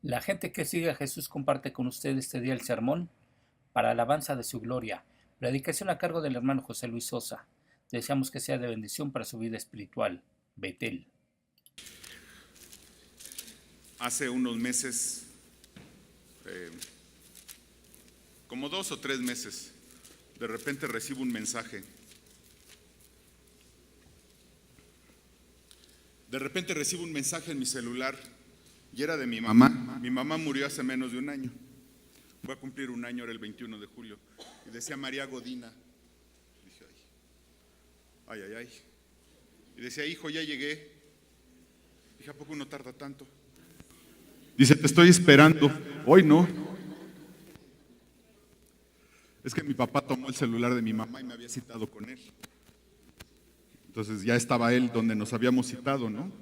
La gente que sigue a Jesús comparte con usted este día el sermón para alabanza de su gloria. Predicación a cargo del hermano José Luis Sosa. Deseamos que sea de bendición para su vida espiritual. Betel. Hace unos meses, como 2 o 3 meses, de repente recibo un mensaje. En mi celular y era de mi mamá. Mi mamá murió hace menos de un año. Fue a cumplir un año, era el 21 de julio. Y decía María Godina. Dije, ay, ay, ay. Y decía, hijo, ya llegué. Dije, ¿a poco no tarda tanto? Dice, te estoy esperando. Hoy no. Es que mi papá tomó el celular de mi mamá y me había citado con él. Entonces ya estaba él donde nos habíamos citado, ¿no?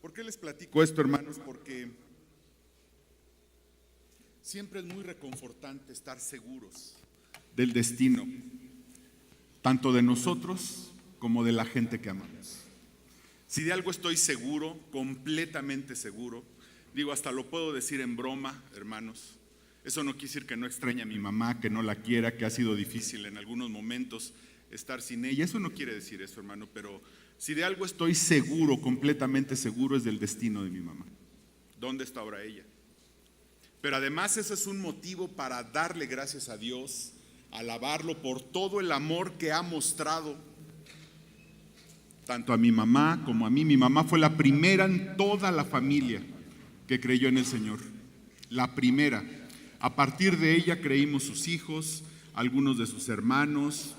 ¿Por qué les platico esto, hermanos? Porque siempre es muy reconfortante estar seguros del destino, tanto de nosotros como de la gente que amamos. Si de algo estoy seguro, completamente seguro, digo, hasta lo puedo decir en broma, hermanos, eso no quiere decir que no extrañe a mi mamá, que no la quiera, que ha sido difícil en algunos momentos estar sin ella, eso no quiere decir eso, hermano, pero si de algo estoy seguro, completamente seguro, es del destino de mi mamá. ¿Dónde está ahora ella? Pero además ese es un motivo para darle gracias a Dios, alabarlo por todo el amor que ha mostrado tanto a mi mamá como a mí. Mi mamá fue la primera en toda la familia que creyó en el Señor, la primera. A partir de ella creímos sus hijos, algunos de sus hermanos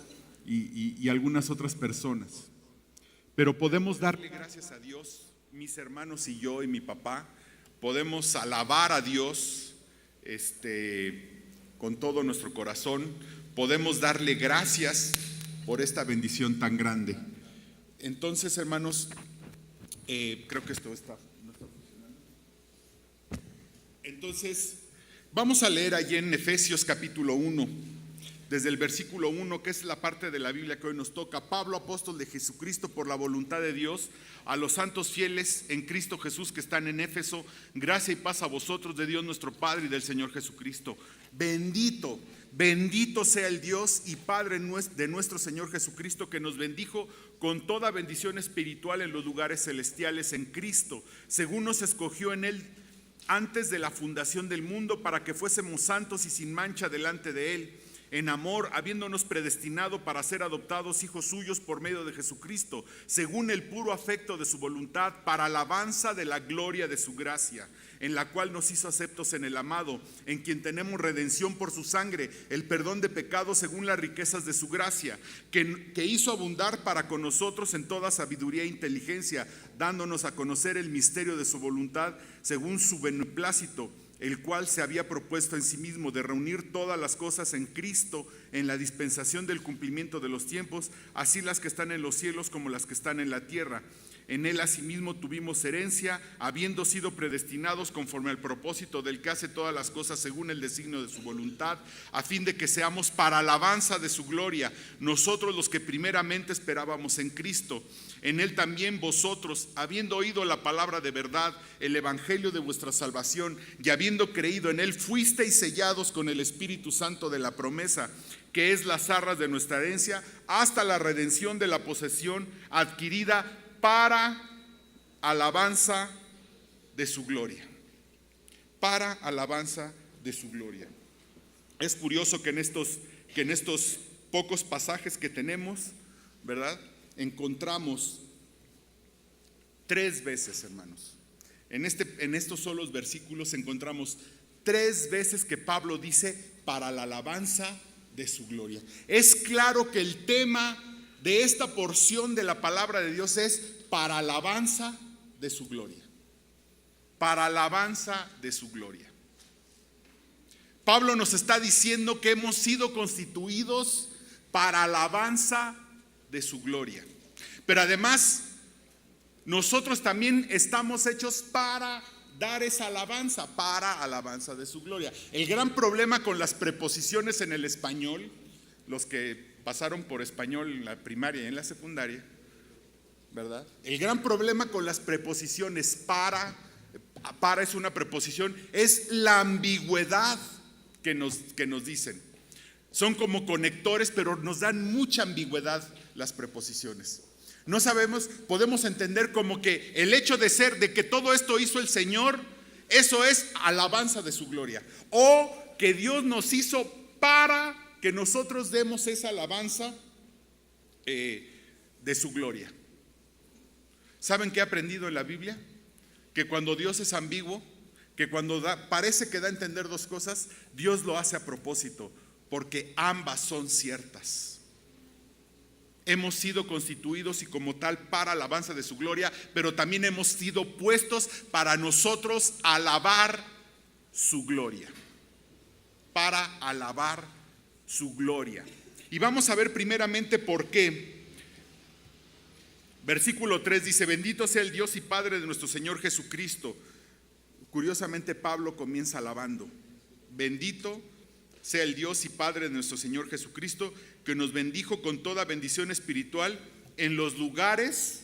y algunas otras personas. Pero podemos darle gracias a Dios, mis hermanos y yo y mi papá, podemos alabar a Dios con todo nuestro corazón, podemos darle gracias por esta bendición tan grande. Entonces, hermanos, creo que esto no está funcionando. Entonces, vamos a leer allí en Efesios capítulo 1, desde el versículo 1, que es la parte de la Biblia que hoy nos toca. Pablo, apóstol de Jesucristo, por la voluntad de Dios, a los santos fieles en Cristo Jesús que están en Éfeso, gracia y paz a vosotros de Dios nuestro Padre y del Señor Jesucristo. Bendito sea el Dios y Padre de nuestro Señor Jesucristo, que nos bendijo con toda bendición espiritual en los lugares celestiales en Cristo, según nos escogió en Él antes de la fundación del mundo, para que fuésemos santos y sin mancha delante de Él, en amor, habiéndonos predestinado para ser adoptados hijos suyos por medio de Jesucristo, según el puro afecto de su voluntad, para alabanza de la gloria de su gracia, en la cual nos hizo aceptos en el amado, en quien tenemos redención por su sangre, el perdón de pecados según las riquezas de su gracia, que hizo abundar para con nosotros en toda sabiduría e inteligencia, dándonos a conocer el misterio de su voluntad, según su beneplácito, el cual se había propuesto en sí mismo de reunir todas las cosas en Cristo en la dispensación del cumplimiento de los tiempos, así las que están en los cielos como las que están en la tierra. En Él asimismo tuvimos herencia, habiendo sido predestinados conforme al propósito del que hace todas las cosas según el designio de su voluntad, a fin de que seamos para alabanza de su gloria, nosotros los que primeramente esperábamos en Cristo. En Él también vosotros, habiendo oído la palabra de verdad, el evangelio de vuestra salvación, y habiendo creído en Él, fuisteis sellados con el Espíritu Santo de la promesa, que es las arras de nuestra herencia, hasta la redención de la posesión adquirida para alabanza de su gloria. Para alabanza de su gloria. Es curioso que en estos pocos pasajes que tenemos, ¿verdad?, encontramos 3 veces, hermanos. En estos solos versículos encontramos 3 veces que Pablo dice para la alabanza de su gloria. Es claro que el tema de esta porción de la palabra de Dios es para alabanza de su gloria. Para alabanza de su gloria. Pablo nos está diciendo que hemos sido constituidos para alabanza de su gloria. Pero además, nosotros también estamos hechos para dar esa alabanza, para alabanza de su gloria. El gran problema con las preposiciones en el español, los que pasaron por español en la primaria y en la secundaria, ¿verdad? El gran problema con las preposiciones para es una preposición, es la ambigüedad que nos dicen. Son como conectores, pero nos dan mucha ambigüedad las preposiciones. No sabemos, podemos entender como que el hecho de ser, de que todo esto hizo el Señor, eso es alabanza de su gloria. O que Dios nos hizo para que nosotros demos esa alabanza de su gloria. ¿Saben qué he aprendido en la Biblia? Que cuando Dios es ambiguo, que cuando parece que da a entender dos cosas, Dios lo hace a propósito, porque ambas son ciertas. Hemos sido constituidos y como tal para alabanza de su gloria, pero también hemos sido puestos para nosotros alabar su gloria. Para alabar su gloria. Y vamos a ver primeramente por qué. Versículo 3 dice: bendito sea el Dios y Padre de nuestro Señor Jesucristo. Curiosamente Pablo comienza alabando. Bendito sea el Dios y Padre de nuestro Señor Jesucristo, que nos bendijo con toda bendición espiritual en los lugares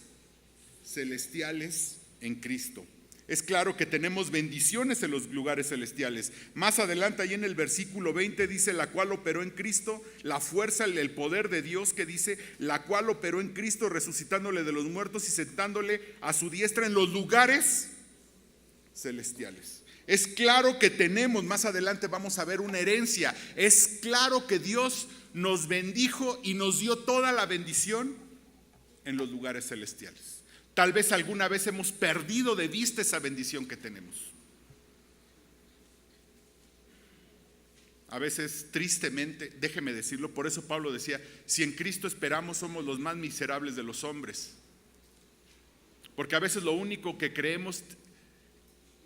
celestiales en Cristo. Es claro que tenemos bendiciones en los lugares celestiales. Más adelante, ahí en el versículo 20 dice: la cual operó en Cristo, la fuerza, el poder de Dios, que dice: la cual operó en Cristo, resucitándole de los muertos y sentándole a su diestra en los lugares celestiales. Es claro que tenemos, más adelante vamos a ver una herencia. Es claro que Dios nos bendijo y nos dio toda la bendición en los lugares celestiales. Tal vez alguna vez hemos perdido de vista esa bendición que tenemos. A veces, tristemente, déjeme decirlo, por eso Pablo decía: si en Cristo esperamos, somos los más miserables de los hombres. Porque a veces lo único que creemos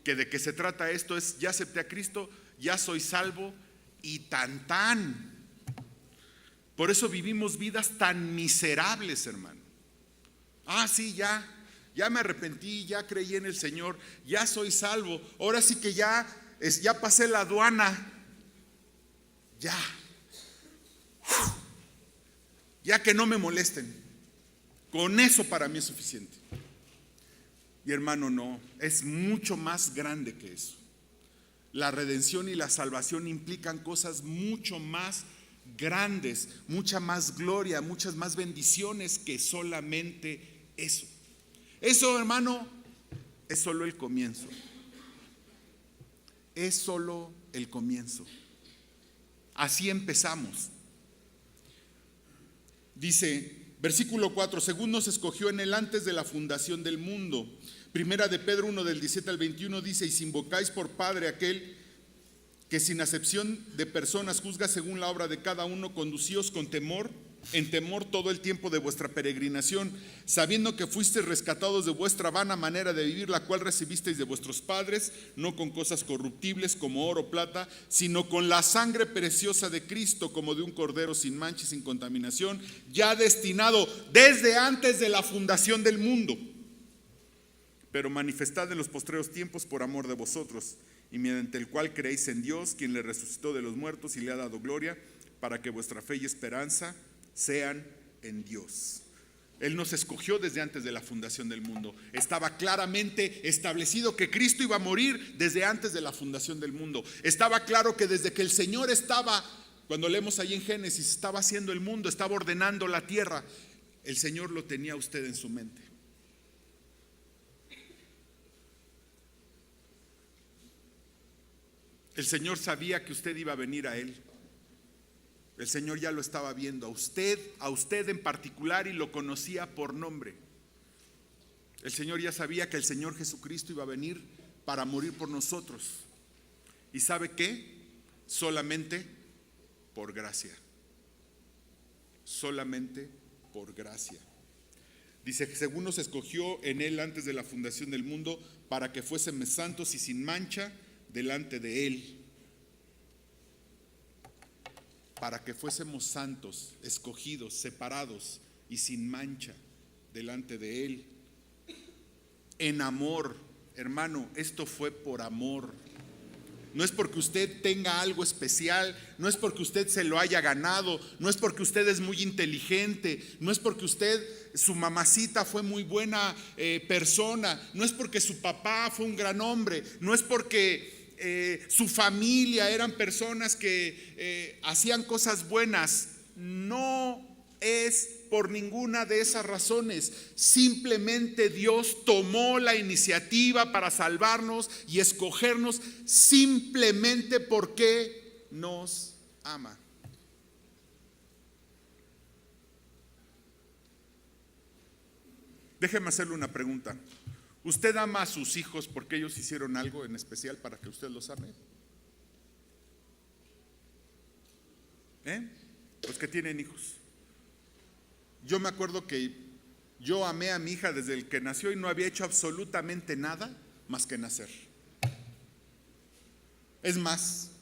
que de que se trata esto es: ya acepté a Cristo, ya soy salvo y tan tan. Por eso vivimos vidas tan miserables, hermano. Sí, ya me arrepentí, ya creí en el Señor, ya soy salvo, ahora sí que ya pasé la aduana, ya que no me molesten, con eso para mí es suficiente. Y hermano, no, es mucho más grande que eso. La redención y la salvación implican cosas mucho más grandes, mucha más gloria, muchas más bendiciones que solamente eso. Eso, hermano, es solo el comienzo. Es solo el comienzo. Así empezamos. Dice, versículo 4: según nos escogió en él antes de la fundación del mundo. Primera de Pedro 1 del 17 al 21 dice: y si invocáis por Padre aquel que sin acepción de personas juzga según la obra de cada uno, conducíos con temor, en temor todo el tiempo de vuestra peregrinación, sabiendo que fuisteis rescatados de vuestra vana manera de vivir, la cual recibisteis de vuestros padres, no con cosas corruptibles como oro o plata, sino con la sangre preciosa de Cristo, como de un cordero sin mancha y sin contaminación, ya destinado desde antes de la fundación del mundo, pero manifestad en los postreros tiempos por amor de vosotros, y mediante el cual creéis en Dios, quien le resucitó de los muertos y le ha dado gloria, para que vuestra fe y esperanza sean en Dios. Él nos escogió desde antes de la fundación del mundo. Estaba claramente establecido que Cristo iba a morir desde antes de la fundación del mundo. Estaba claro que desde que el Señor estaba, cuando leemos ahí en Génesis, estaba haciendo el mundo, estaba ordenando la tierra, el Señor lo tenía a usted en su mente. El Señor sabía que usted iba a venir a Él. El Señor ya lo estaba viendo a usted en particular, y lo conocía por nombre. El Señor ya sabía que el Señor Jesucristo iba a venir para morir por nosotros. ¿Y sabe qué? Solamente por gracia. Solamente por gracia. Dice: según nos escogió en Él antes de la fundación del mundo, para que fuésemos santos y sin mancha delante de Él. Para que fuésemos santos, escogidos, separados y sin mancha delante de Él. En amor, hermano, esto fue por amor. No es porque usted tenga algo especial, no es porque usted se lo haya ganado, no es porque usted es muy inteligente, no es porque su mamacita fue muy buena persona, no es porque su papá fue un gran hombre, no es porque su familia eran personas que hacían cosas buenas. No es por ninguna de esas razones. Simplemente Dios tomó la iniciativa para salvarnos y escogernos simplemente porque nos ama. Déjeme hacerle una pregunta. ¿Usted ama a sus hijos porque ellos hicieron algo en especial para que usted los ame? Los que tienen hijos. Yo me acuerdo que yo amé a mi hija desde el que nació y no había hecho absolutamente nada más que nacer. Es más,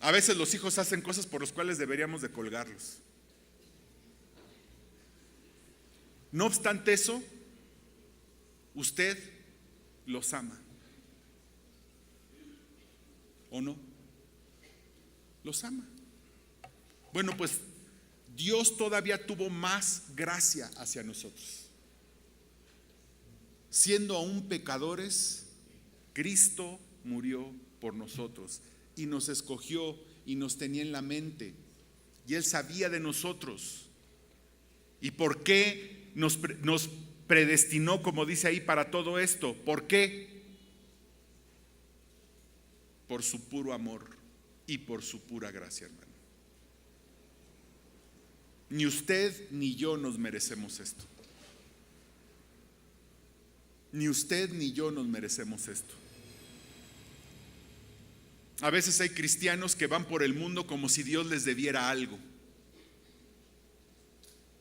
a veces los hijos hacen cosas por las cuales deberíamos de colgarlos. No obstante eso, usted los ama. ¿O no? Los ama. Bueno, pues Dios todavía tuvo más gracia hacia nosotros. Siendo aún pecadores, Cristo murió por nosotros y nos escogió y nos tenía en la mente. Y Él sabía de nosotros. ¿Y por qué nos predestinó, como dice ahí, para todo esto? ¿Por qué? Por su puro amor y por su pura gracia, hermano. Ni usted ni yo nos merecemos esto. Ni usted ni yo nos merecemos esto. A veces hay cristianos que van por el mundo como si Dios les debiera algo.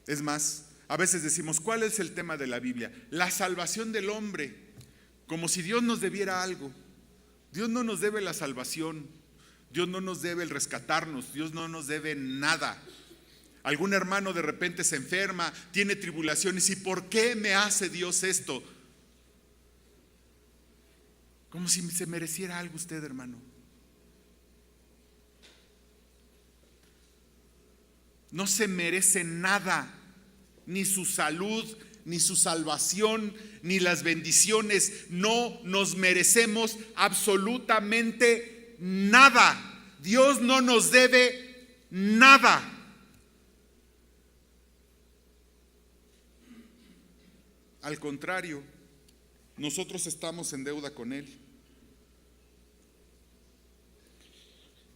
Es más, a veces decimos, ¿cuál es el tema de la Biblia? La salvación del hombre, como si Dios nos debiera algo. Dios no nos debe la salvación, Dios no nos debe el rescatarnos, Dios no nos debe nada. Algún hermano de repente se enferma, tiene tribulaciones, ¿y por qué me hace Dios esto? Como si se mereciera algo usted, hermano. No se merece nada, ni su salud, ni su salvación, ni las bendiciones. No nos merecemos absolutamente nada. Dios no nos debe nada. Al contrario, nosotros estamos en deuda con Él.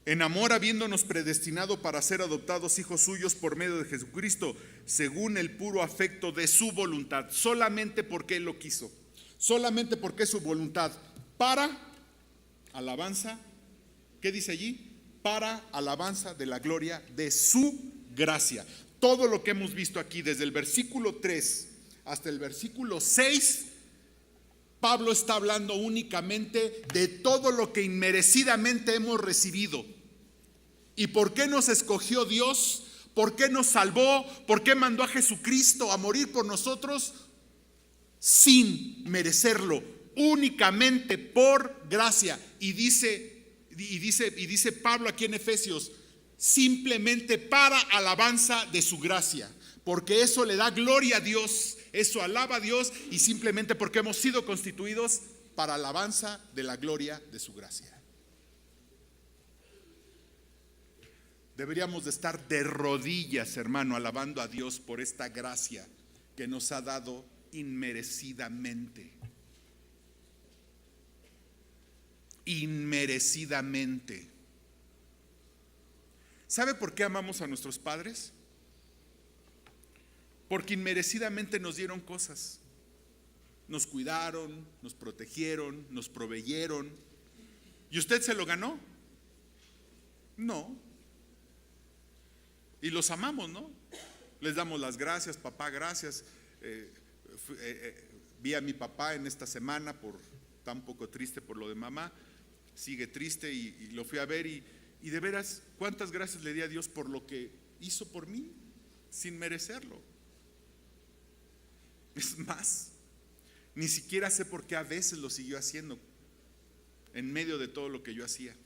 En amor, habiéndonos predestinado para ser adoptados hijos suyos por medio de Jesucristo, según el puro afecto de su voluntad, solamente porque Él lo quiso, solamente porque es su voluntad, para alabanza, ¿qué dice allí? Para alabanza de la gloria de su gracia. Todo lo que hemos visto aquí, desde el versículo 3 hasta el versículo 6, Pablo está hablando únicamente de todo lo que inmerecidamente hemos recibido. ¿Y por qué nos escogió Dios? ¿Por qué nos salvó? ¿Por qué mandó a Jesucristo a morir por nosotros? Sin merecerlo, únicamente por gracia. Y dice Pablo aquí en Efesios, simplemente para alabanza de su gracia. Porque eso le da gloria a Dios, eso alaba a Dios, y simplemente porque hemos sido constituidos para alabanza de la gloria de su gracia. Deberíamos de estar de rodillas, hermano, alabando a Dios por esta gracia que nos ha dado inmerecidamente. Inmerecidamente. ¿Sabe por qué amamos a nuestros padres? Porque inmerecidamente nos dieron cosas. Nos cuidaron, nos protegieron, nos proveyeron. ¿Y usted se lo ganó? No. Y los amamos, ¿no? Les damos las gracias, papá, gracias. Vi a mi papá en esta semana, está un poco triste por lo de mamá, sigue triste y lo fui a ver y de veras, ¿cuántas gracias le di a Dios por lo que hizo por mí sin merecerlo? Es más, ni siquiera sé por qué a veces lo siguió haciendo. en medio de todo lo que yo hacía.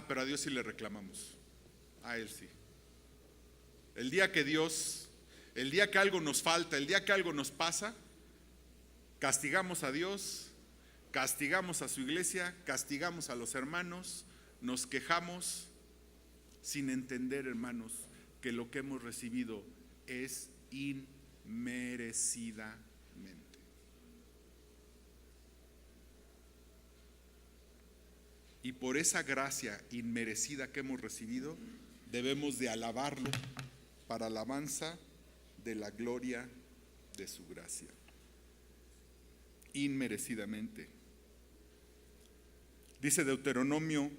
Pero a Dios sí le reclamamos, a Él sí. El día que algo nos falta, el día que algo nos pasa, castigamos a Dios, castigamos a su iglesia, castigamos a los hermanos, nos quejamos sin entender, hermanos, que lo que hemos recibido es inmerecidamente. Y por esa gracia inmerecida que hemos recibido, debemos de alabarlo para alabanza de la gloria de su gracia. Inmerecidamente. Dice Deuteronomio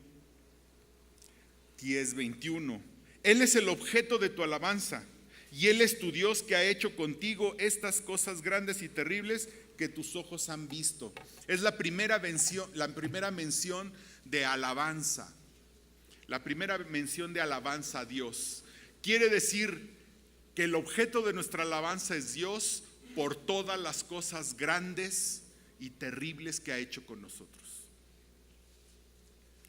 10:21, Él es el objeto de tu alabanza y Él es tu Dios que ha hecho contigo estas cosas grandes y terribles que tus ojos han visto. Es la primera mención de alabanza. La primera mención de alabanza a Dios. Quiere decir que el objeto de nuestra alabanza es Dios por todas las cosas grandes y terribles que ha hecho con nosotros.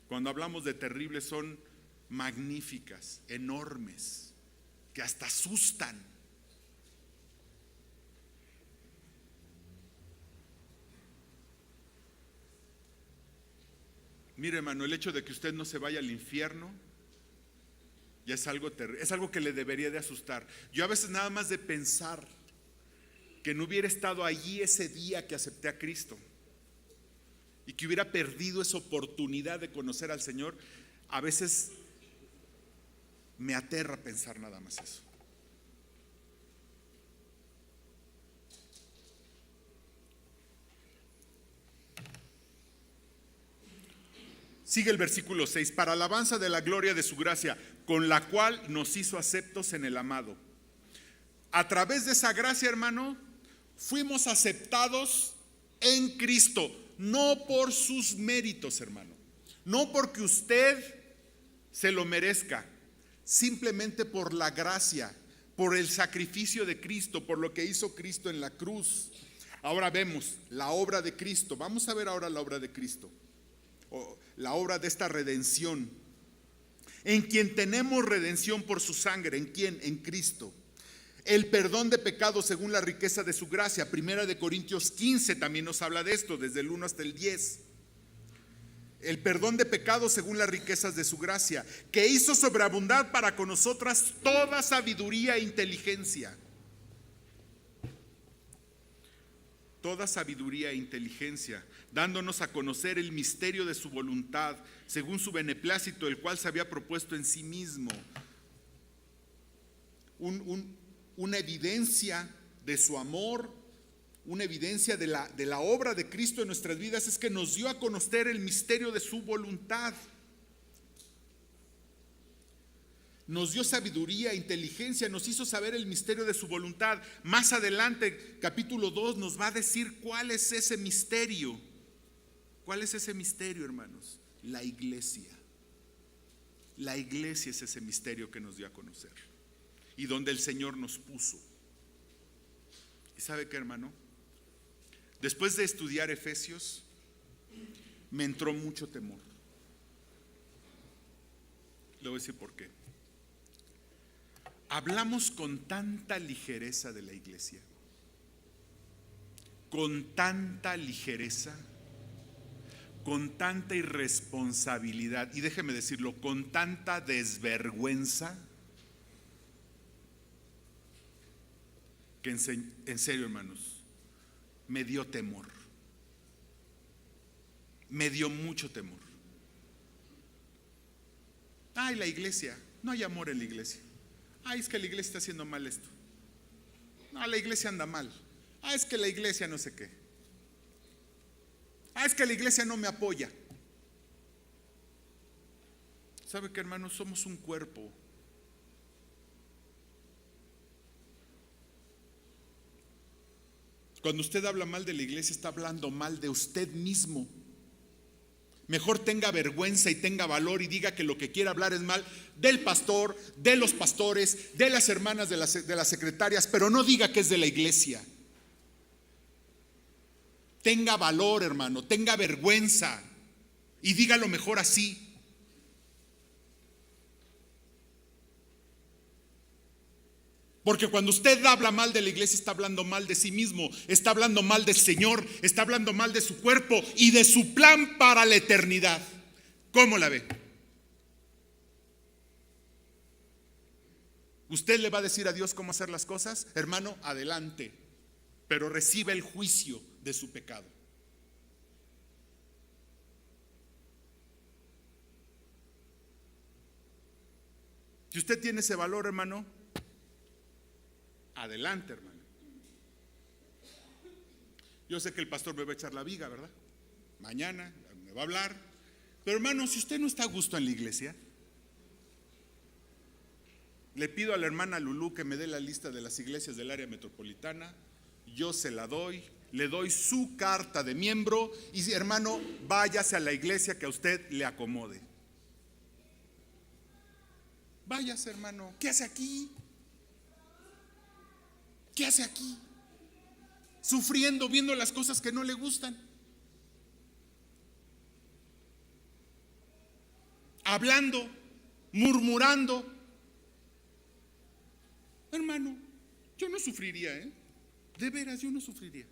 Cuando hablamos de terribles, son magníficas, enormes, que hasta asustan. Mire, hermano, el hecho de que usted no se vaya al infierno ya es algo terrible, es algo que le debería de asustar. Yo a veces nada más de pensar que no hubiera estado allí ese día que acepté a Cristo y que hubiera perdido esa oportunidad de conocer al Señor, a veces me aterra pensar nada más eso. Sigue el versículo 6, para alabanza de la gloria de su gracia, con la cual nos hizo aceptos en el amado. A través de esa gracia, hermano, fuimos aceptados en Cristo, no por sus méritos, hermano, no porque usted se lo merezca, simplemente por la gracia, por el sacrificio de Cristo, por lo que hizo Cristo en la cruz. Ahora vemos la obra de Cristo. Vamos a ver ahora la obra de Cristo, o la obra de esta redención, en quien tenemos redención por su sangre. ¿En quién? En Cristo. El perdón de pecados según la riqueza de su gracia. Primera de Corintios 15 también nos habla de esto, desde el 1 hasta el 10. El perdón de pecados según las riquezas de su gracia, que hizo sobreabundar para con nosotras toda sabiduría e inteligencia. Toda sabiduría e inteligencia, dándonos a conocer el misterio de su voluntad, según su beneplácito, el cual se había propuesto en sí mismo. Una evidencia de su amor, una evidencia de la obra de Cristo en nuestras vidas, es que nos dio a conocer el misterio de su voluntad. Nos dio sabiduría, inteligencia, nos hizo saber el misterio de su voluntad. Más adelante, capítulo 2, nos va a decir cuál es ese misterio. ¿Cuál es ese misterio, hermanos? La iglesia. La iglesia es ese misterio que nos dio a conocer y donde el Señor nos puso. ¿Y sabe qué, hermano? Después de estudiar Efesios, me entró mucho temor. Le voy a decir por qué. Hablamos con tanta ligereza de la iglesia, con tanta ligereza, con tanta irresponsabilidad, y déjeme decirlo, con tanta desvergüenza, que en serio, hermanos, me dio temor, me dio mucho temor. Ay, la iglesia, no hay amor en la iglesia. Ay, es que la iglesia está haciendo mal esto. No, la iglesia anda mal. Ah, es que la iglesia no sé qué. Ah, es que la iglesia no me apoya. ¿Sabe qué, hermanos? Somos un cuerpo. Cuando usted habla mal de la iglesia, está hablando mal de usted mismo. Mejor tenga vergüenza y tenga valor y diga que lo que quiere hablar es mal del pastor, de los pastores, de las hermanas, de las secretarias, pero no diga que es de la iglesia. Tenga valor, hermano, tenga vergüenza y dígalo mejor así. Porque cuando usted habla mal de la iglesia, está hablando mal de sí mismo, está hablando mal del Señor, está hablando mal de su cuerpo y de su plan para la eternidad. ¿Cómo la ve? ¿Usted le va a decir a Dios cómo hacer las cosas? Hermano, adelante, pero recibe el juicio de su pecado. Si usted tiene ese valor, hermano, adelante, hermano. Yo sé que el pastor me va a echar la viga, ¿verdad? Mañana me va a hablar. Pero hermano, si usted no está a gusto en la iglesia, le pido a la hermana Lulú que me dé la lista de las iglesias del área metropolitana. Yo se la doy, le doy su carta de miembro y hermano, váyase a la iglesia que a usted le acomode. Váyase, hermano. ¿Qué hace aquí? ¿Qué hace aquí? Sufriendo, viendo las cosas que no le gustan. Hablando, murmurando. Hermano, yo no sufriría, ¿eh? De veras, yo no sufriría.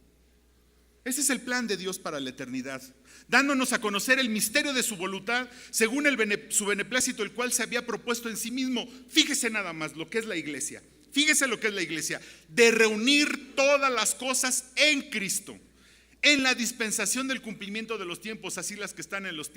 Ese es el plan de Dios para la eternidad, dándonos a conocer el misterio de su voluntad según su beneplácito, el cual se había propuesto en sí mismo. Fíjese nada más lo que es la iglesia. Fíjese lo que es la iglesia, de reunir todas las cosas en Cristo, en la dispensación del cumplimiento de los tiempos, así las que están en los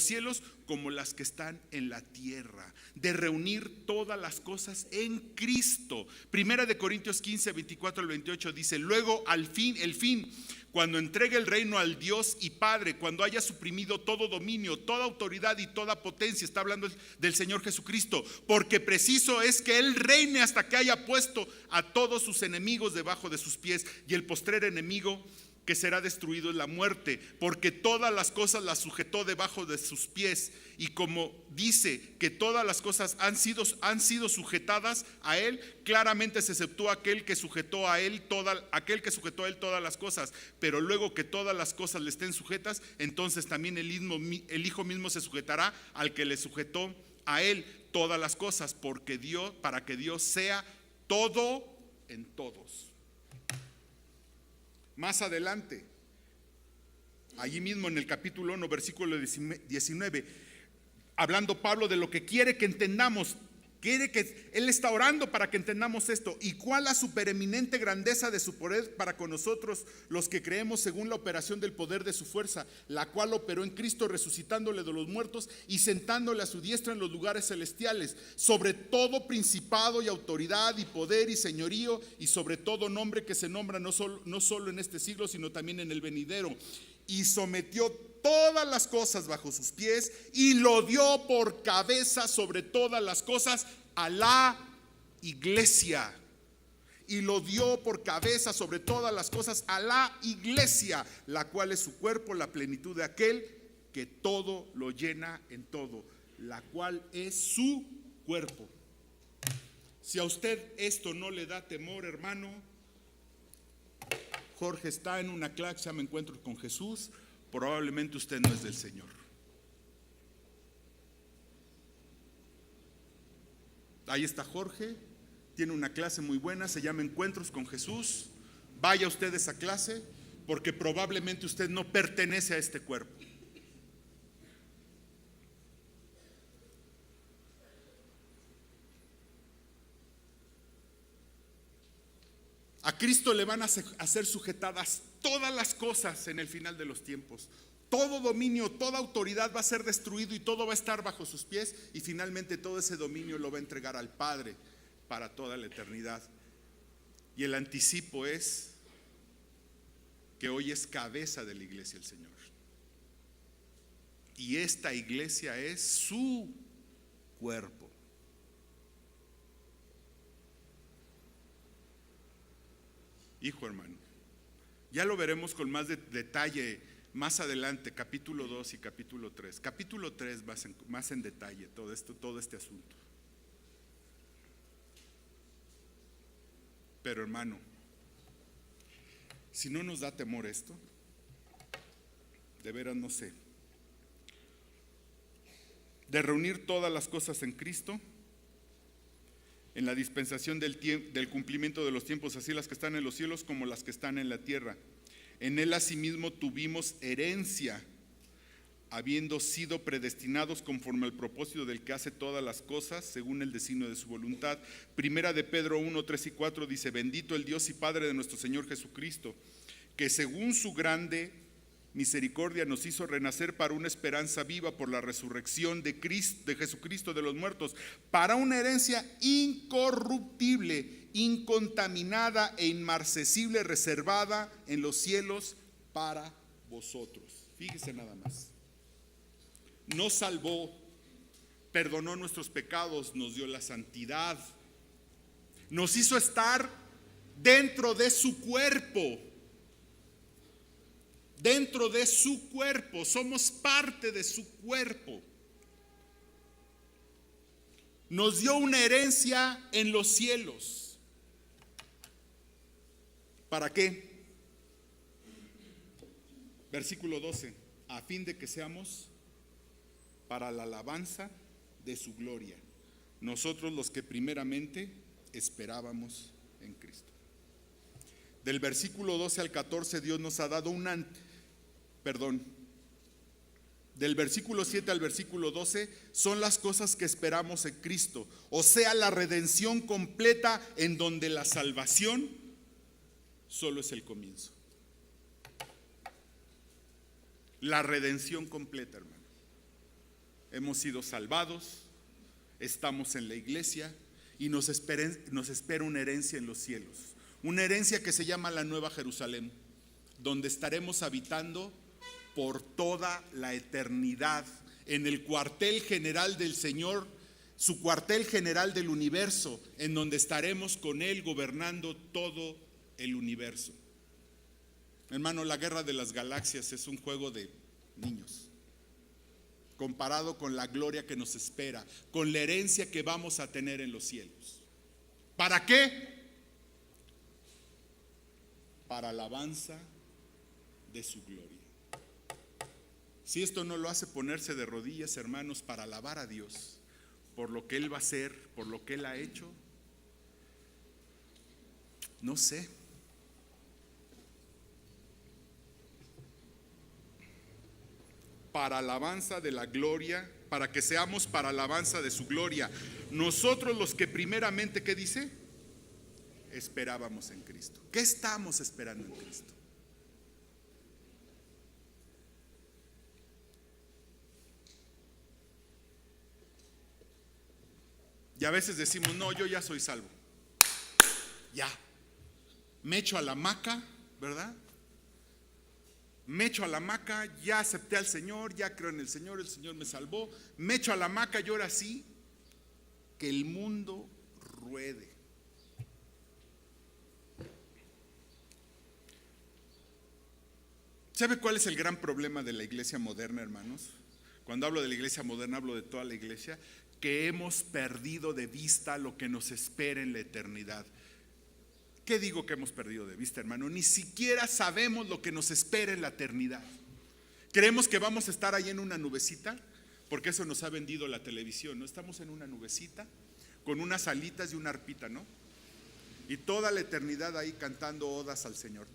cielos como las que están en la tierra, de reunir todas las cosas en Cristo. Primera de Corintios 15, 24 al 28 dice: luego el fin, cuando entregue el reino al Dios y Padre, cuando haya suprimido todo dominio, toda autoridad y toda potencia. Está hablando del Señor Jesucristo, porque preciso es que Él reine hasta que haya puesto a todos sus enemigos debajo de sus pies. Y el postrer enemigo que será destruido es la muerte, porque todas las cosas las sujetó debajo de sus pies. Y como dice que todas las cosas han sido sujetadas a él, claramente se exceptúa aquel que sujetó a él todas las cosas. Pero luego que todas las cosas le estén sujetas, entonces también el Hijo mismo se sujetará al que le sujetó a él todas las cosas, para que Dios sea todo en todos. Más adelante, allí mismo en el capítulo 1, versículo 19, hablando Pablo de lo que quiere que entendamos, él está orando para que entendamos esto. Y cuál la supereminente grandeza de su poder para con nosotros los que creemos, según la operación del poder de su fuerza, la cual operó en Cristo, resucitándole de los muertos y sentándole a su diestra en los lugares celestiales, sobre todo principado y autoridad y poder y señorío, y sobre todo nombre que se nombra no solo en este siglo, sino también en el venidero. Y sometió todas las cosas bajo sus pies y lo dio por cabeza sobre todas las cosas a la iglesia. Y lo dio por cabeza sobre todas las cosas a la iglesia, la cual es su cuerpo, la plenitud de aquel que todo lo llena en todo, la cual es su cuerpo. Si a usted esto no le da temor, hermano, Jorge está en una clase, se llama Encuentros con Jesús. Probablemente usted no es del Señor. Ahí está Jorge, tiene una clase muy buena, se llama Encuentros con Jesús. Vaya usted a esa clase, porque probablemente usted no pertenece a este cuerpo. A Cristo le van a ser sujetadas todas las cosas en el final de los tiempos. Todo dominio, toda autoridad va a ser destruido y todo va a estar bajo sus pies. Y finalmente todo ese dominio lo va a entregar al Padre para toda la eternidad. Y el anticipo es que hoy es cabeza de la iglesia el Señor. Y esta iglesia es su cuerpo. Hijo, hermano, ya lo veremos con más detalle Más adelante, capítulo 2 y capítulo 3. Capítulo 3 más en detalle todo este asunto. Pero hermano, si no nos da temor esto, de veras no sé. De reunir todas las cosas en Cristo, en la dispensación del cumplimiento de los tiempos, así las que están en los cielos como las que están en la tierra. En él asimismo tuvimos herencia, habiendo sido predestinados conforme al propósito del que hace todas las cosas, según el designio de su voluntad. Primera de Pedro 1, 3 y 4 dice: bendito el Dios y Padre de nuestro Señor Jesucristo, que según su grande misericordia nos hizo renacer para una esperanza viva por la resurrección de Jesucristo de los muertos, para una herencia incorruptible, incontaminada e inmarcesible, reservada en los cielos para vosotros. Fíjese nada más. Nos salvó, perdonó nuestros pecados, nos dio la santidad, nos hizo estar dentro de su cuerpo. Dentro de su cuerpo, somos parte de su cuerpo. Nos dio una herencia en los cielos. ¿Para qué? Versículo 12: a fin de que seamos para la alabanza de su gloria, nosotros los que primeramente esperábamos en Cristo. Del versículo 12 al 14 Dios nos ha dado del versículo 7 al versículo 12 son las cosas que esperamos en Cristo, o sea, la redención completa, en donde la salvación solo es el comienzo. La redención completa, hermano. Hemos sido salvados, estamos en la iglesia y nos espera una herencia en los cielos. Una herencia que se llama la Nueva Jerusalén, donde estaremos habitando por toda la eternidad, en el cuartel general del Señor, su cuartel general del universo, en donde estaremos con Él gobernando todo el universo. Hermano, la guerra de las galaxias es un juego de niños, comparado con la gloria que nos espera, con la herencia que vamos a tener en los cielos. ¿Para qué? Para alabanza de su gloria. Si esto no lo hace ponerse de rodillas, hermanos, para alabar a Dios por lo que Él va a hacer, por lo que Él ha hecho, no sé. Para alabanza de la gloria, para que seamos para alabanza de su gloria, nosotros los que primeramente, ¿qué dice? Esperábamos en Cristo. ¿Qué estamos esperando en Cristo? Y a veces decimos: no, yo ya soy salvo. Ya. Me echo a la hamaca, ¿verdad? Me echo a la hamaca, ya acepté al Señor, ya creo en el Señor me salvó. Me echo a la hamaca y ahora sí, que el mundo ruede. ¿Sabe cuál es el gran problema de la iglesia moderna, hermanos? Cuando hablo de la iglesia moderna, hablo de toda la iglesia, que hemos perdido de vista lo que nos espera en la eternidad. ¿Qué digo que hemos perdido de vista, hermano? Ni siquiera sabemos lo que nos espera en la eternidad. Creemos que vamos a estar ahí en una nubecita, porque eso nos ha vendido la televisión, ¿no? Estamos en una nubecita con unas alitas y una arpita, ¿no? Y toda la eternidad ahí cantando odas al Señor,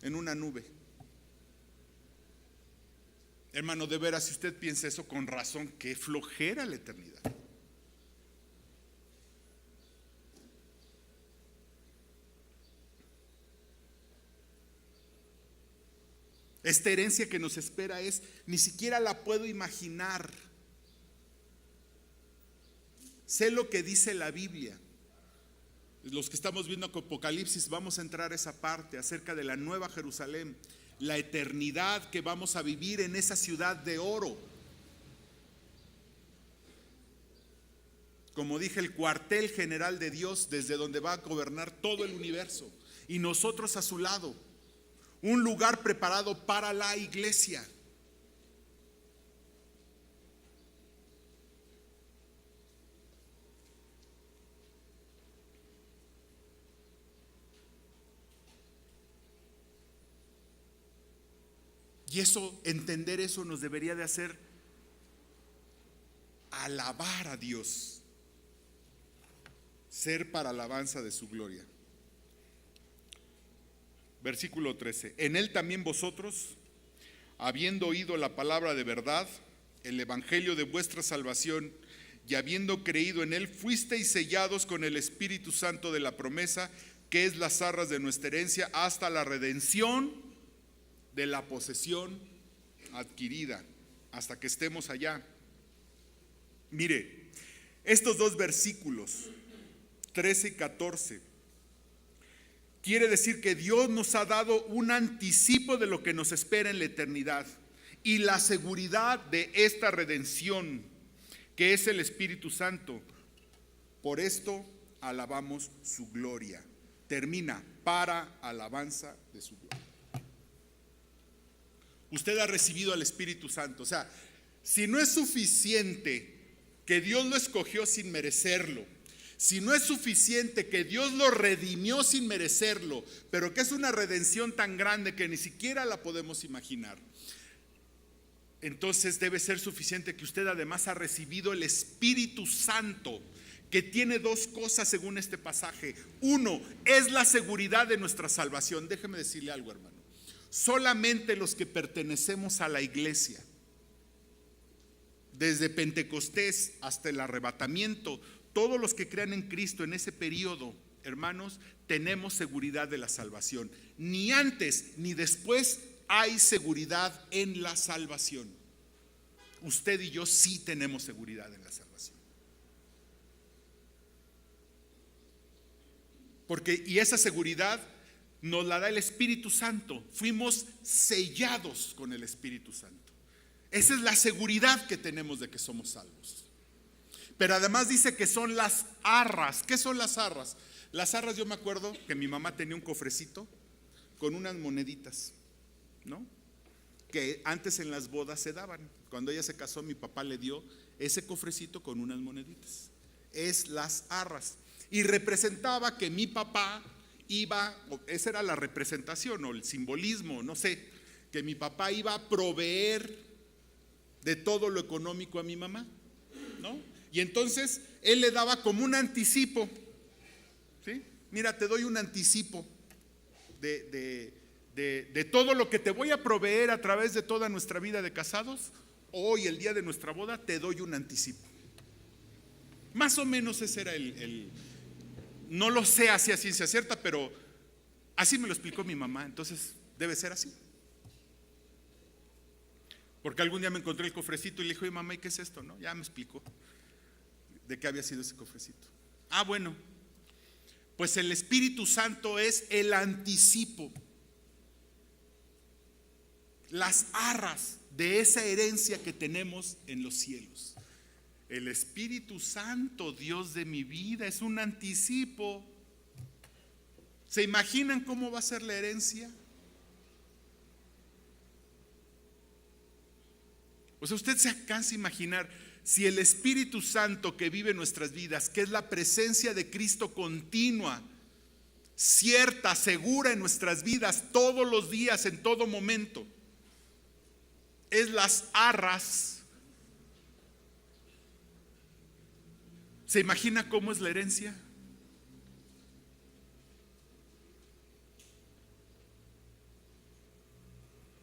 en una nube. Hermano, de veras, si usted piensa eso, con razón, qué flojera la eternidad. Esta herencia que nos espera ni siquiera la puedo imaginar. Sé lo que dice la Biblia. Los que estamos viendo Apocalipsis, vamos a entrar a esa parte acerca de la Nueva Jerusalén, la eternidad que vamos a vivir en esa ciudad de oro. Como dije, el cuartel general de Dios, desde donde va a gobernar todo el universo, y nosotros a su lado. un lugar preparado para la iglesia. Y eso, entender eso nos debería de hacer alabar a Dios, ser para alabanza de su gloria. Versículo 13. En él también vosotros, habiendo oído la palabra de verdad, el evangelio de vuestra salvación, y habiendo creído en él, fuisteis sellados con el Espíritu Santo de la promesa, que es las arras de nuestra herencia, hasta la redención de la posesión adquirida, hasta que estemos allá. Mire, estos dos versículos, 13 y 14, quiere decir que Dios nos ha dado un anticipo de lo que nos espera en la eternidad y la seguridad de esta redención, que es el Espíritu Santo. Por esto alabamos su gloria. Termina, para alabanza de su gloria. Usted ha recibido al Espíritu Santo. O sea, si no es suficiente que Dios lo escogió sin merecerlo, si no es suficiente que Dios lo redimió sin merecerlo, pero que es una redención tan grande que ni siquiera la podemos imaginar, entonces debe ser suficiente que usted además ha recibido el Espíritu Santo, que tiene dos cosas según este pasaje. Uno, es la seguridad de nuestra salvación. Déjeme decirle algo, hermano. Solamente los que pertenecemos a la iglesia, desde Pentecostés hasta el arrebatamiento, todos los que crean en Cristo en ese periodo, hermanos, tenemos seguridad de la salvación. Ni antes ni después hay seguridad en la salvación. Usted y yo sí tenemos seguridad en la salvación. Y esa seguridad nos la da el Espíritu Santo. Fuimos sellados con el Espíritu Santo. Esa es la seguridad que tenemos de que somos salvos. Pero además dice que son las arras. ¿Qué son las arras? Las arras, yo me acuerdo que mi mamá tenía un cofrecito con unas moneditas, ¿no? Que antes en las bodas se daban. Cuando ella se casó, mi papá le dio ese cofrecito con unas moneditas. Es las arras. Y representaba que mi papá iba, esa era la representación o el simbolismo, no sé, que mi papá iba a proveer de todo lo económico a mi mamá, ¿no? Y entonces él le daba como un anticipo, ¿sí? Mira, te doy un anticipo de todo lo que te voy a proveer a través de toda nuestra vida de casados. Hoy, el día de nuestra boda, te doy un anticipo. Más o menos ese era no lo sé así a ciencia cierta, pero así me lo explicó mi mamá. Entonces debe ser así. Porque algún día me encontré el cofrecito y le dije, oye mamá, ¿y qué es esto? ¿No? Ya me explicó de qué había sido ese cofrecito. Ah, bueno, pues el Espíritu Santo es el anticipo, las arras de esa herencia que tenemos en los cielos. El Espíritu Santo, Dios de mi vida, es un anticipo. ¿Se imaginan cómo va a ser la herencia? O sea, usted se alcanza a imaginar si el Espíritu Santo que vive en nuestras vidas, que es la presencia de Cristo continua, cierta, segura en nuestras vidas, todos los días, en todo momento, es las arras. ¿Se imagina cómo es la herencia?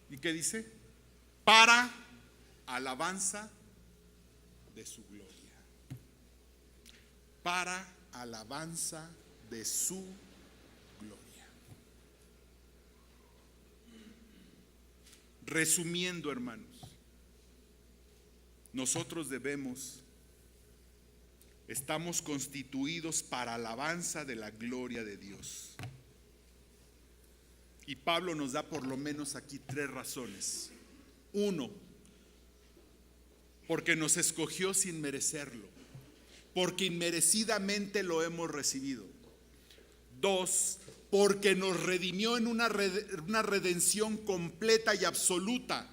¿Y qué dice? Para alabanza de su gloria. Para alabanza de su gloria. Resumiendo, hermanos, nosotros estamos constituidos para alabanza de la gloria de Dios. Y Pablo nos da por lo menos aquí 3 razones. 1, porque nos escogió sin merecerlo, porque inmerecidamente lo hemos recibido. 2, porque nos redimió en una redención completa y absoluta.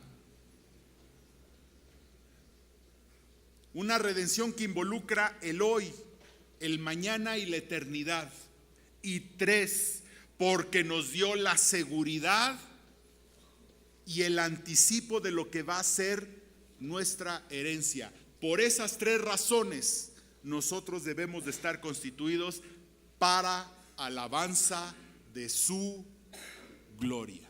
Una redención que involucra el hoy, el mañana y la eternidad. Y 3, porque nos dio la seguridad y el anticipo de lo que va a ser nuestra herencia. Por esas 3 razones, nosotros debemos de estar constituidos para alabanza de su gloria.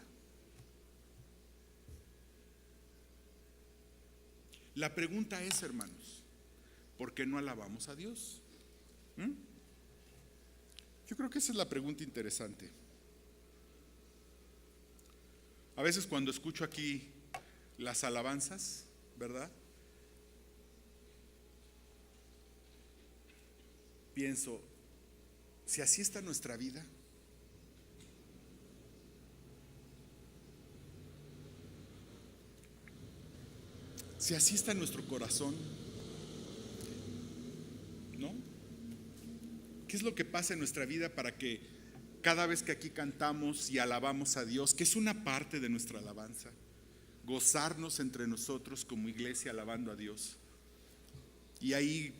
La pregunta es, hermanos, ¿por qué no alabamos a Dios? Yo creo que esa es la pregunta interesante. A veces cuando escucho aquí las alabanzas, ¿verdad? Pienso, si así está nuestra vida, si así está nuestro corazón, ¿no? ¿Qué es lo que pasa en nuestra vida para que cada vez que aquí cantamos y alabamos a Dios, que es una parte de nuestra alabanza, gozarnos entre nosotros como iglesia alabando a Dios? Y ahí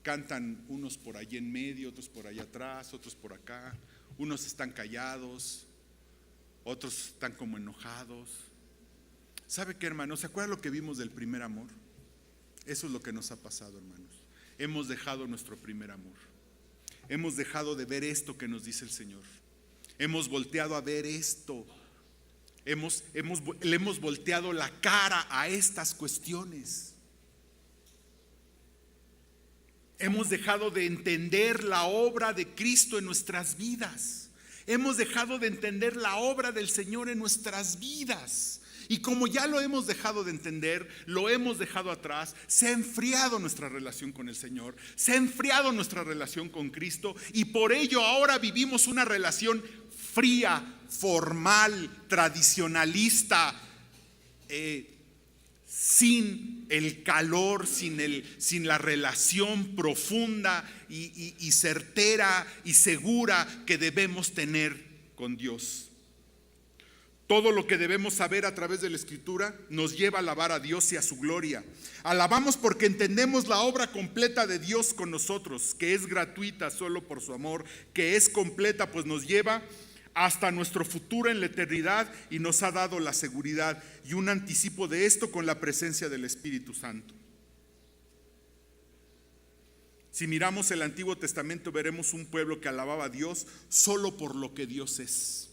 cantan unos por allí en medio, otros por allá atrás, otros por acá, unos están callados, otros están como enojados. ¿Sabe qué, hermanos? ¿Se acuerdan lo que vimos del primer amor? Eso es lo que nos ha pasado, hermanos. Hemos dejado nuestro primer amor. Hemos dejado de ver esto que nos dice el Señor. Hemos volteado a ver esto. Le hemos volteado la cara a estas cuestiones. Hemos dejado de entender la obra de Cristo en nuestras vidas. Hemos dejado de entender la obra del Señor en nuestras vidas. Y como ya lo hemos dejado de entender, lo hemos dejado atrás, se ha enfriado nuestra relación con el Señor, se ha enfriado nuestra relación con Cristo, y por ello ahora vivimos una relación fría, formal, tradicionalista, sin el calor, sin la relación profunda y certera y segura que debemos tener con Dios. Todo lo que debemos saber a través de la Escritura nos lleva a alabar a Dios y a su gloria. Alabamos porque entendemos la obra completa de Dios con nosotros, que es gratuita solo por su amor, que es completa pues nos lleva hasta nuestro futuro en la eternidad y nos ha dado la seguridad y un anticipo de esto con la presencia del Espíritu Santo. Si miramos el Antiguo Testamento veremos un pueblo que alababa a Dios solo por lo que Dios es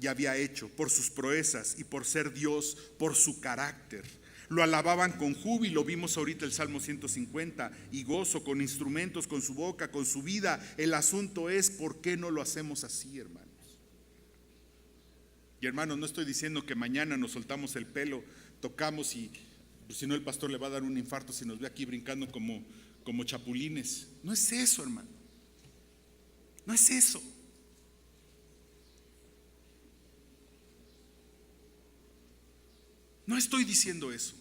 y había hecho, por sus proezas y por ser Dios, por su carácter. Lo alababan con júbilo, vimos ahorita el Salmo 150, y gozo, con instrumentos, con su boca, con su vida. El asunto es, ¿por qué no lo hacemos así, hermanos? Y hermanos, no estoy diciendo que mañana nos soltamos el pelo, tocamos y pues, si no el pastor le va a dar un infarto si nos ve aquí brincando como chapulines. No es eso, hermano. No es eso. No estoy diciendo eso.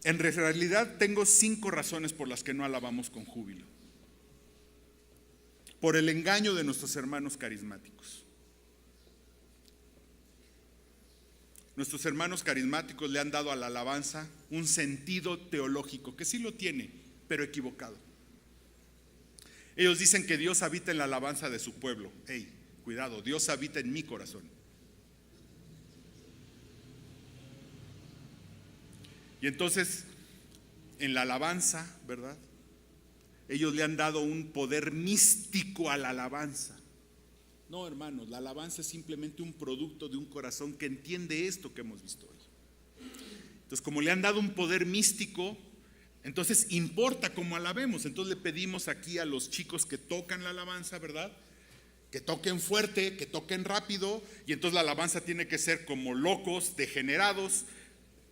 En realidad tengo 5 razones por las que no alabamos con júbilo. Por el engaño de nuestros hermanos carismáticos. Nuestros hermanos carismáticos le han dado a la alabanza un sentido teológico, que sí lo tiene, pero equivocado. Ellos dicen que Dios habita en la alabanza de su pueblo. Hey, cuidado, Dios habita en mi corazón. Y entonces, en la alabanza, ¿verdad? Ellos le han dado un poder místico a la alabanza. No, hermanos, la alabanza es simplemente un producto de un corazón que entiende esto que hemos visto hoy. Entonces, como le han dado un poder místico, entonces importa cómo alabemos. Entonces le pedimos aquí a los chicos que tocan la alabanza, ¿verdad?, que toquen fuerte, que toquen rápido, y entonces la alabanza tiene que ser como locos, degenerados,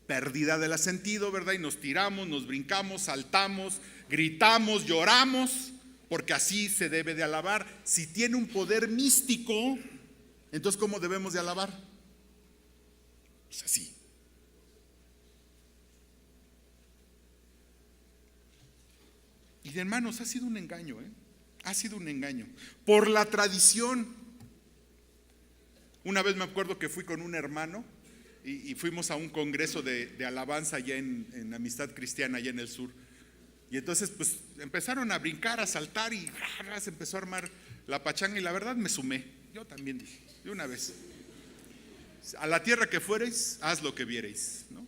pérdida del sentido, ¿verdad? Y nos tiramos, nos brincamos, saltamos, gritamos, lloramos, porque así se debe de alabar. Si tiene un poder místico, entonces ¿cómo debemos de alabar? Pues así. Y Y hermanos, ha sido un engaño, ha sido un engaño. Por la tradición. Una vez me acuerdo que fui con un hermano y fuimos a un congreso de alabanza allá en Amistad Cristiana, allá en el sur. Y entonces pues empezaron a brincar, a saltar y se empezó a armar la pachanga y la verdad me sumé. Yo también dije, de una vez, a la tierra que fuereis, haz lo que viereis, ¿no?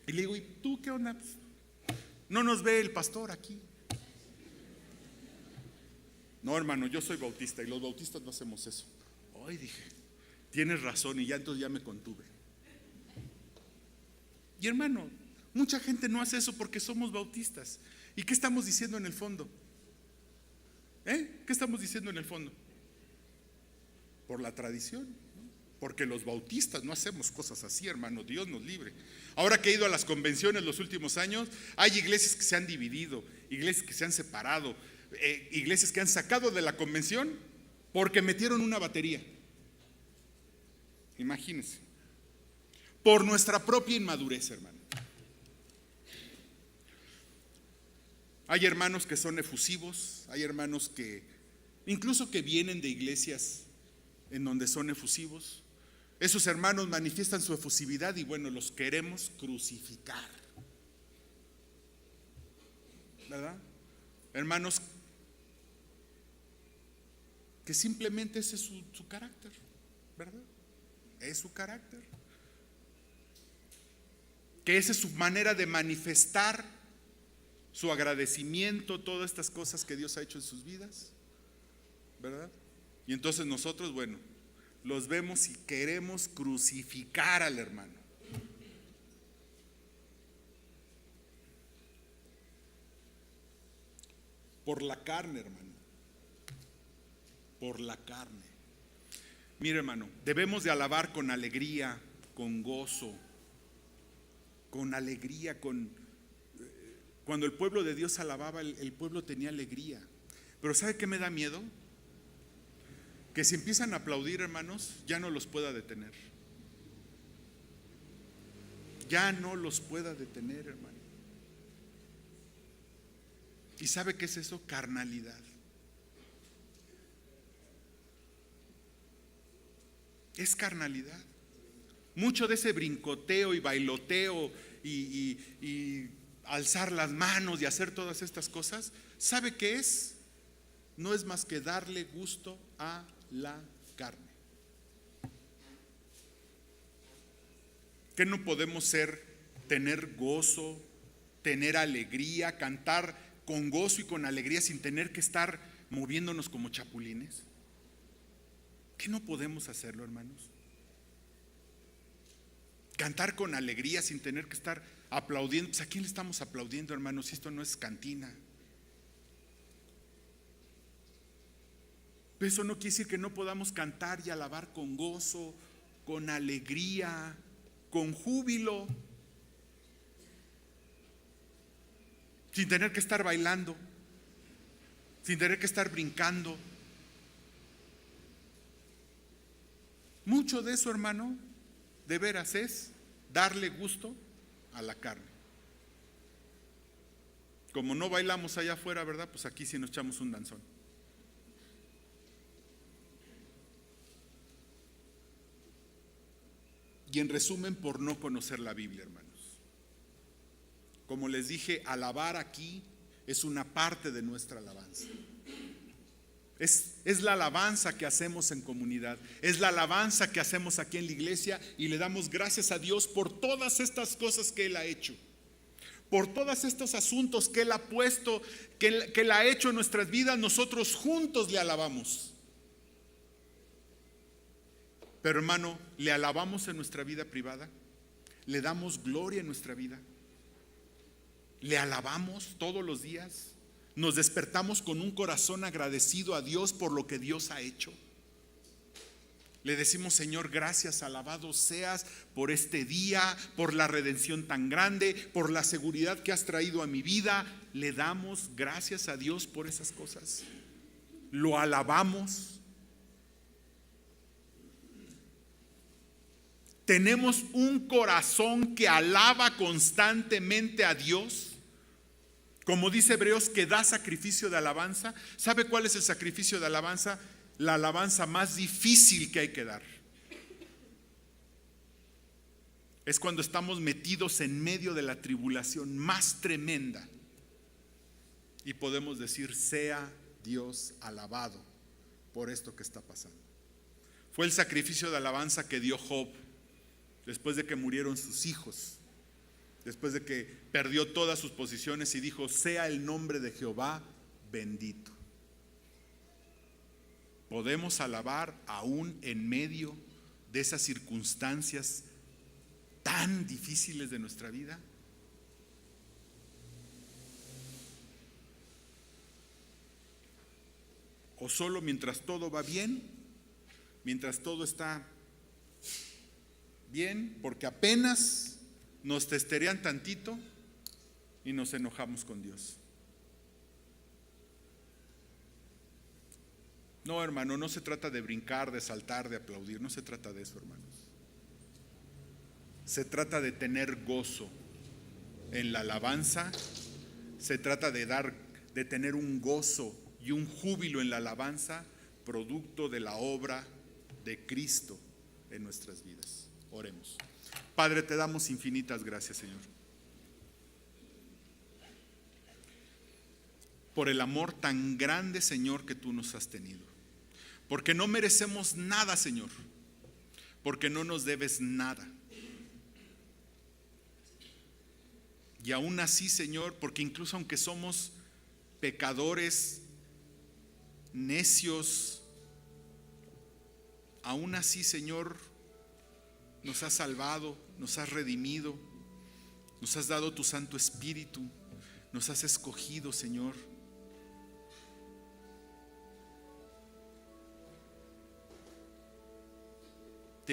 Y le digo, ¿y tú qué onda? Pues, no nos ve el pastor aquí. No, hermano, yo soy bautista y los bautistas no hacemos eso. Ay, dije, tienes razón, y ya entonces ya me contuve. Y hermano, mucha gente no hace eso porque somos bautistas. ¿Y qué estamos diciendo en el fondo? ¿Qué estamos diciendo en el fondo? Por la tradición, ¿no? Porque los bautistas no hacemos cosas así, hermano, Dios nos libre. Ahora que he ido a las convenciones los últimos años, hay iglesias que se han dividido, iglesias que se han separado, iglesias que han sacado de la convención porque metieron una batería. Imagínense. Por nuestra propia inmadurez, hermano. Hay hermanos que son efusivos, hay hermanos que incluso que vienen de iglesias en donde son efusivos. Esos hermanos manifiestan su efusividad y bueno, los queremos crucificar, ¿verdad? Hermanos que simplemente ese es su carácter, ¿verdad? Es su carácter. Que esa es su manera de manifestar su agradecimiento, todas estas cosas que Dios ha hecho en sus vidas, ¿verdad? Y entonces nosotros, bueno, los vemos y queremos crucificar al hermano. Por la carne, hermano. Por la carne. Mire, hermano, debemos de alabar con alegría, con gozo, con alegría, cuando el pueblo de Dios alababa, el pueblo tenía alegría. Pero ¿sabe qué me da miedo? Que si empiezan a aplaudir, hermanos, ya no los pueda detener. Ya no los pueda detener, hermano. ¿Y sabe qué es eso? Carnalidad. Es carnalidad. Mucho de ese brincoteo y bailoteo y alzar las manos y hacer todas estas cosas, ¿sabe qué es? No es más que darle gusto a la carne. ¿Qué no podemos tener gozo, tener alegría, cantar con gozo y con alegría sin tener que estar moviéndonos como chapulines? ¿Qué no podemos hacerlo, hermanos? Cantar con alegría sin tener que estar aplaudiendo. Pues ¿a quién le estamos aplaudiendo, hermanos? Si esto no es cantina. Pero eso no quiere decir que no podamos cantar y alabar con gozo, con alegría, con júbilo, sin tener que estar bailando, sin tener que estar brincando. Mucho de eso, hermano, de veras es darle gusto a la carne. Como no bailamos allá afuera, ¿verdad? Pues aquí sí nos echamos un danzón. Y en resumen, por no conocer la Biblia, hermanos. Como les dije, alabar aquí es una parte de nuestra alabanza. Es la alabanza que hacemos en comunidad, es la alabanza que hacemos aquí en la iglesia y le damos gracias a Dios por todas estas cosas que Él ha hecho, por todos estos asuntos que Él ha puesto, que Él ha hecho en nuestras vidas. Nosotros juntos le alabamos. Pero hermano, le alabamos en nuestra vida privada, le damos gloria en nuestra vida, le alabamos todos los días. Nos despertamos con un corazón agradecido a Dios por lo que Dios ha hecho. Le decimos: Señor, gracias, alabado seas por este día, por la redención tan grande, por la seguridad que has traído a mi vida. Le damos gracias a Dios por esas cosas. Lo alabamos. Tenemos un corazón que alaba constantemente a Dios. Como dice Hebreos, que da sacrificio de alabanza. ¿Sabe cuál es el sacrificio de alabanza? La alabanza más difícil que hay que dar. Es cuando estamos metidos en medio de la tribulación más tremenda y podemos decir: sea Dios alabado por esto que está pasando. Fue el sacrificio de alabanza que dio Job después de que murieron sus hijos, después de que perdió todas sus posiciones y dijo: sea el nombre de Jehová bendito. Podemos alabar aún en medio de esas circunstancias tan difíciles de nuestra vida. O solo mientras todo va bien, mientras todo está bien, porque apenas nos testerean tantito y nos enojamos con Dios. No, hermano, no se trata de brincar, de saltar, de aplaudir, no se trata de eso, hermanos. Se trata de tener gozo en la alabanza, se trata de tener un gozo y un júbilo en la alabanza, producto de la obra de Cristo en nuestras vidas. Oremos. Padre, te damos infinitas gracias, Señor, por el amor tan grande, Señor, que tú nos has tenido. Porque no merecemos nada, Señor, porque no nos debes nada. Y aún así, Señor, porque incluso aunque somos pecadores, necios, aún así, Señor, nos has salvado, nos has redimido, nos has dado tu Santo Espíritu, nos has escogido, Señor.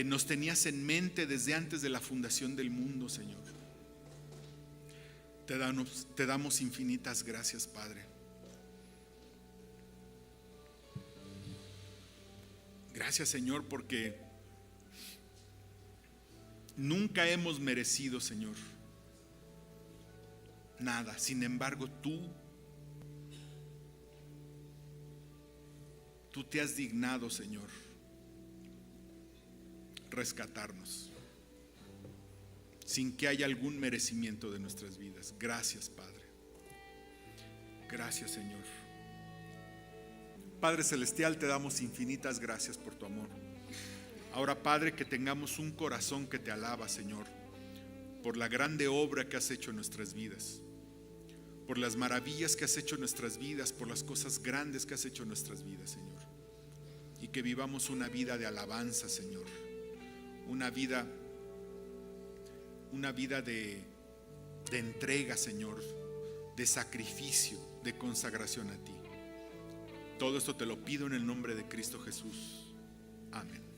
Nos tenías en mente desde antes de la fundación del mundo, Señor. Te damos infinitas gracias, Padre. Gracias, Señor, porque nunca hemos merecido, Señor, nada. Sin embargo, tú te has dignado, Señor, rescatarnos sin que haya algún merecimiento de nuestras vidas. Gracias, Padre. Gracias, Señor. Padre Celestial, te damos infinitas gracias por tu amor. Ahora, Padre, que tengamos un corazón que te alaba, Señor, por la grande obra que has hecho en nuestras vidas, por las maravillas que has hecho en nuestras vidas, por las cosas grandes que has hecho en nuestras vidas, Señor. Y que vivamos una vida de alabanza, Señor, una vida de entrega, Señor, de sacrificio, de consagración a ti. Todo esto te lo pido en el nombre de Cristo Jesús. Amén.